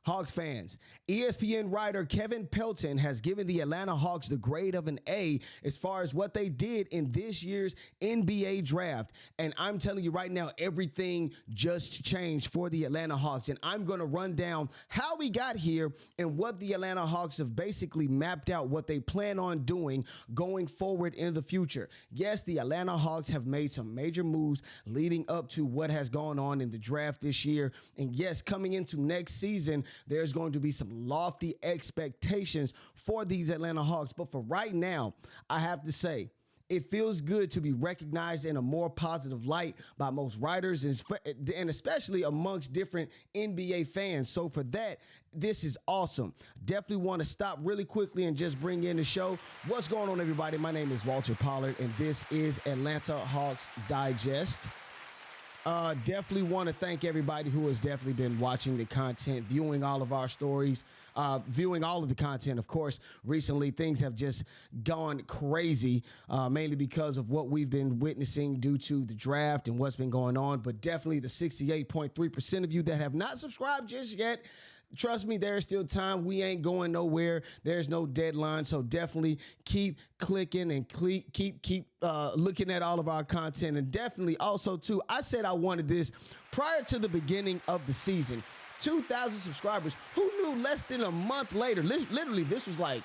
Hawks fans, ESPN writer Kevin Pelton has given the Atlanta Hawks the grade of an A as far as what they did in this year's NBA draft. And I'm telling you right now, everything just changed for the Atlanta Hawks. And I'm going to run down how we got here and what the Atlanta Hawks have basically mapped out, what they plan on doing going forward in the future. Yes, the Atlanta Hawks have made some major moves leading up to what has gone on in the draft this year. And yes, coming into next season, there's going to be some lofty expectations for these Atlanta Hawks. But for right now, I have to say, it feels good to be recognized in a more positive light by most writers and especially amongst different NBA fans. So for that, this is awesome. Definitely want to stop really quickly and just bring in the show. What's going on, everybody? My name is Walter Pollard, and this is Atlanta Hawks Digest. Definitely want to thank everybody who has definitely been watching the content, viewing all of our stories, viewing all of the content. Of course, recently things have just gone crazy, mainly because of what we've been witnessing due to the draft and what's been going on. But definitely the 68.3% of you that have not subscribed just yet, trust me, there's still time. We ain't going nowhere. There's no deadline. So definitely keep clicking and keep looking at all of our content. And definitely also, too, I said I wanted this prior to the beginning of the season. 2,000 subscribers. Who knew less than a month later? Literally, this was like,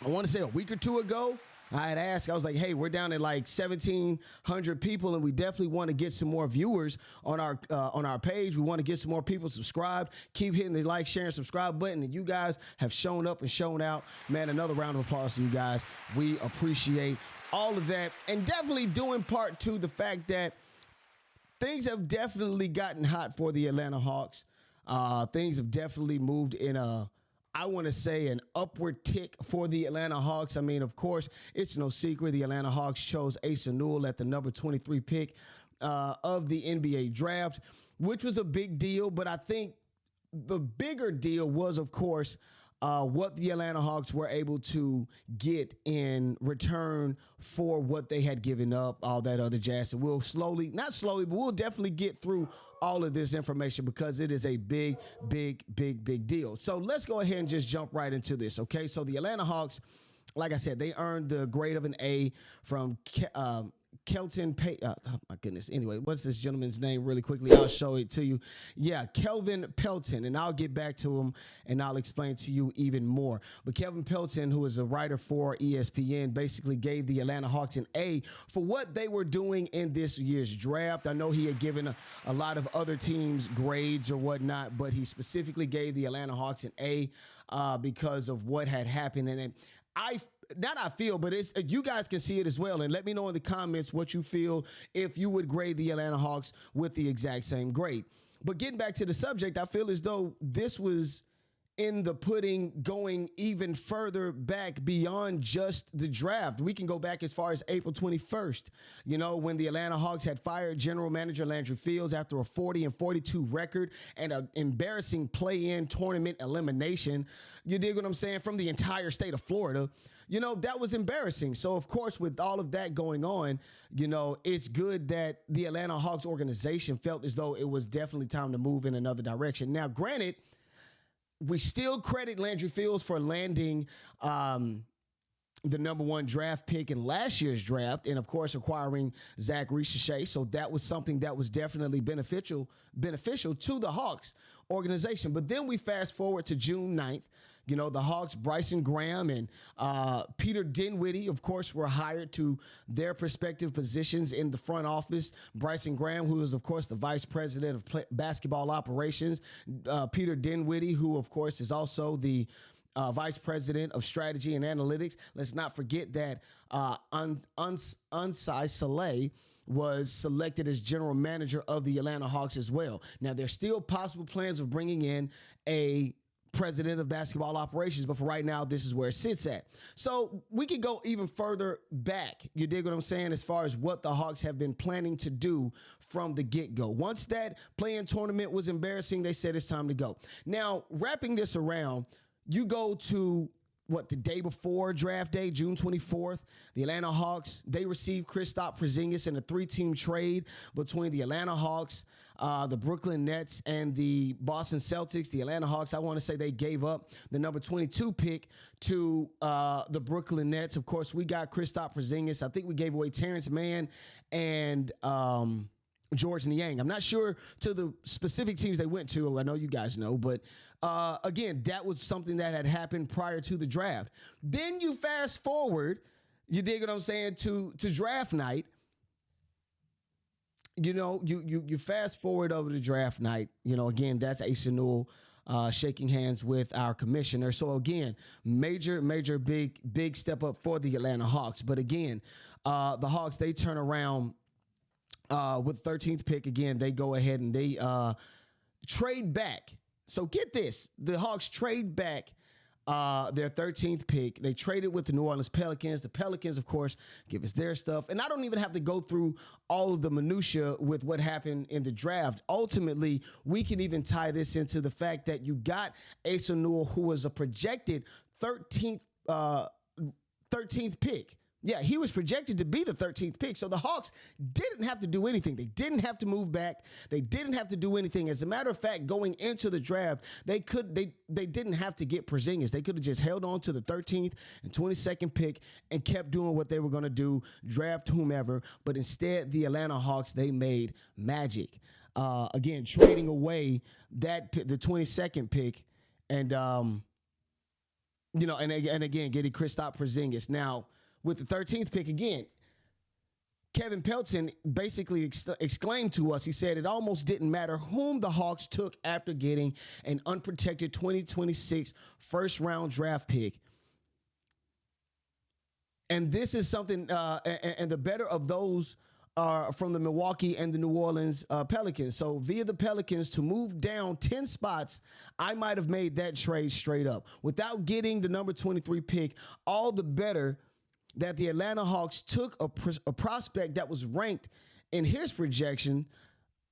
I want to say a week or two ago. I had asked, I was like, hey, we're down at like 1,700 people, and we definitely want to get some more viewers on our page. We want to get some more people subscribed. Keep hitting the like, share, and subscribe button. And you guys have shown up and shown out. Man, another round of applause to you guys. We appreciate all of that. And definitely due in part to the fact that things have definitely gotten hot for the Atlanta Hawks. Things have definitely moved in I want to say an upward tick for the Atlanta Hawks. I mean, of course, it's no secret the Atlanta Hawks chose Ace Newell at the number 23 pick of the NBA draft, which was a big deal. But I think the bigger deal was, of course, what the Atlanta Hawks were able to get in return for what they had given up, all that other jazz. And we'll not slowly, but we'll definitely get through all of this information because it is a big deal. So let's go ahead and just jump right into this, okay? So the Atlanta Hawks, like I said, they earned the grade of an A from Kelton oh my goodness. Anyway, what's this gentleman's name really quickly? I'll show it to you. Yeah, Kevin Pelton, and I'll get back to him and I'll explain to you even more. But Kevin Pelton, who is a writer for ESPN, basically gave the Atlanta Hawks an A for what they were doing in this year's draft. I know he had given a lot of other teams grades or whatnot, but he specifically gave the Atlanta Hawks an A because of what had happened. And I feel, but you guys can see it as well. And let me know in the comments what you feel if you would grade the Atlanta Hawks with the exact same grade. But getting back to the subject, I feel as though this was in the pudding going even further back beyond just the draft. We can go back as far as April 21st, when the Atlanta Hawks had fired general manager Landry Fields after a 40-42 record and an embarrassing play-in tournament elimination. You dig what I'm saying? From the entire state of Florida. That was embarrassing. So, of course, with all of that going on, it's good that the Atlanta Hawks organization felt as though it was definitely time to move in another direction. Now, granted, we still credit Landry Fields for landing the number one draft pick in last year's draft and, of course, acquiring Zaccharie Risacher. So that was something that was definitely beneficial to the Hawks organization. But then we fast forward to June 9th. The Hawks, Bryson Graham and Peter Dinwiddie, of course, were hired to their respective positions in the front office. Bryson Graham, who is, of course, the vice president of basketball operations. Peter Dinwiddie, who, of course, is also the vice president of strategy and analytics. Let's not forget that Unsai Saleh was selected as general manager of the Atlanta Hawks as well. Now, there's still possible plans of bringing in a president of basketball operations, but for right now, this is where it sits at. So we could go even further back. You dig what I'm saying? As far as what the Hawks have been planning to do from the get-go. Once that play-in tournament was embarrassing, they said it's time to go. Now, wrapping this around, you go to the day before draft day, June 24th, the Atlanta Hawks, they received Kristaps Porzingis in a 3-team trade between the Atlanta Hawks, the Brooklyn Nets, and the Boston Celtics. The Atlanta Hawks, I want to say they gave up the number 22 pick to the Brooklyn Nets. Of course, we got Kristaps Porzingis. I think we gave away Terrence Mann and George Niang. I'm not sure to the specific teams they went to. I know you guys know, but again, that was something that had happened prior to the draft. Then you fast forward, you dig what I'm saying, to draft night. You know, you fast forward over to draft night. You know, again, that's Ace Newell shaking hands with our commissioner. So again, major, big step up for the Atlanta Hawks. But again, the Hawks, they turn around with 13th pick. Again, they go ahead and they trade back. So get this, the Hawks trade back their 13th pick. They traded with the New Orleans Pelicans. The Pelicans, of course, give us their stuff. And I don't even have to go through all of the minutia with what happened in the draft. Ultimately, we can even tie this into the fact that you got Ace Newell, who was a projected 13th pick. Yeah, he was projected to be the 13th pick. So the Hawks didn't have to do anything. They didn't have to move back. They didn't have to do anything. As a matter of fact, going into the draft, they didn't have to get Porzingis. They could have just held on to the 13th and 22nd pick and kept doing what they were going to do, draft whomever. But instead, the Atlanta Hawks, they made magic. Again, trading away the 22nd pick and and again, getting Kristaps Porzingis. Now, with the 13th pick again, Kevin Pelton basically exclaimed to us, he said, it almost didn't matter whom the Hawks took after getting an unprotected 2026 first-round draft pick. And this is something, and the better of those are from the Milwaukee and the New Orleans Pelicans. So via the Pelicans to move down 10 spots, I might have made that trade straight up. Without getting the number 23 pick, all the better that the Atlanta Hawks took a prospect that was ranked in his projection,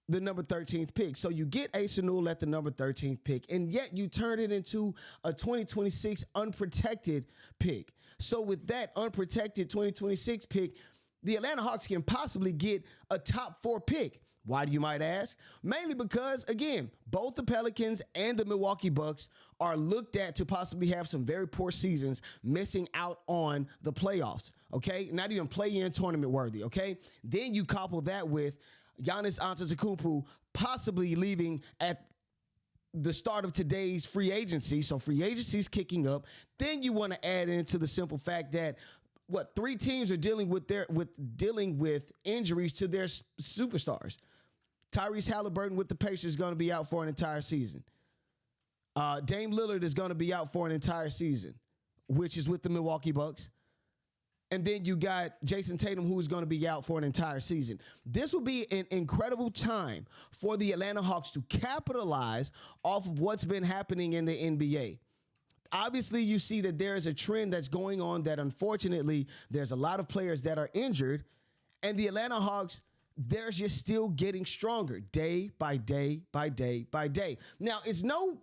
the number 13th pick. So you get Ace Newell at the number 13th pick, and yet you turn it into a 2026 unprotected pick. So with that unprotected 2026 pick, the Atlanta Hawks can possibly get a top 4 pick. Why do you might ask? Mainly because, again, both the Pelicans and the Milwaukee Bucks are looked at to possibly have some very poor seasons, missing out on the playoffs, okay? Not even play-in tournament worthy, okay? Then you couple that with Giannis Antetokounmpo possibly leaving at the start of today's free agency. So free agency is kicking up. Then you want to add into the simple fact that 3 teams are dealing with injuries to their superstars. Tyrese Halliburton with the Pacers is going to be out for an entire season. Dame Lillard is going to be out for an entire season, which is with the Milwaukee Bucks. And then you got Jason Tatum, who is going to be out for an entire season. This will be an incredible time for the Atlanta Hawks to capitalize off of what's been happening in the NBA. Obviously, you see that there is a trend that's going on that, unfortunately, there's a lot of players that are injured, and the Atlanta Hawks, they're just still getting stronger day by day by day by day. Now, it's no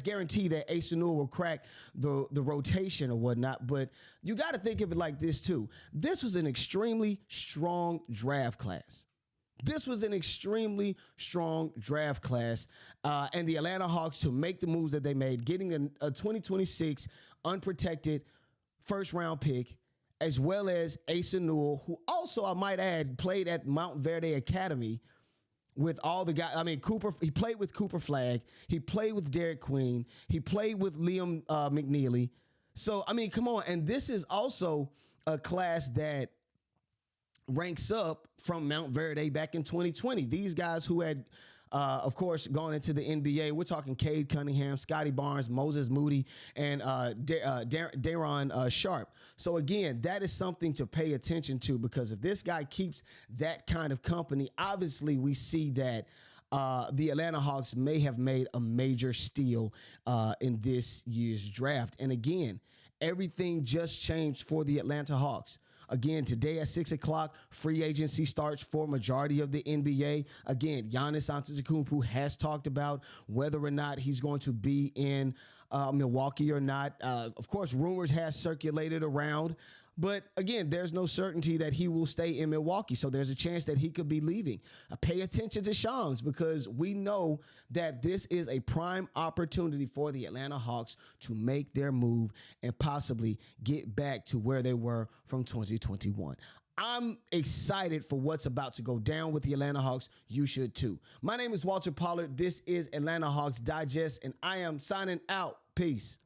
guarantee that Ace Newell will crack the rotation or whatnot, but you got to think of it like this, too. This was an extremely strong draft class. This was an extremely strong draft class, and the Atlanta Hawks, to make the moves that they made, getting a 2026 unprotected first-round pick, as well as Ace Newell, who also, I might add, played at Mount Verde Academy with all the guys. I mean, he played with Cooper Flagg. He played with Derek Quin. He played with Liam McNeely. So, I mean, come on. And this is also a class that ranks up from Mount Verde back in 2020. These guys who had, of course, gone into the NBA. We're talking Cade Cunningham, Scotty Barnes, Moses Moody, and Daron Sharp. So, again, that is something to pay attention to, because if this guy keeps that kind of company, obviously we see that the Atlanta Hawks may have made a major steal in this year's draft. And, again, everything just changed for the Atlanta Hawks. Again, today at 6 o'clock, free agency starts for majority of the NBA. Again, Giannis Antetokounmpo has talked about whether or not he's going to be in Milwaukee or not. Of course, rumors have circulated around. But again, there's no certainty that he will stay in Milwaukee. So there's a chance that he could be leaving. Pay attention to Shams, because we know that this is a prime opportunity for the Atlanta Hawks to make their move and possibly get back to where they were from 2021. I'm excited for what's about to go down with the Atlanta Hawks. You should too. My name is Walter Pollard. This is Atlanta Hawks Digest, and I am signing out. Peace.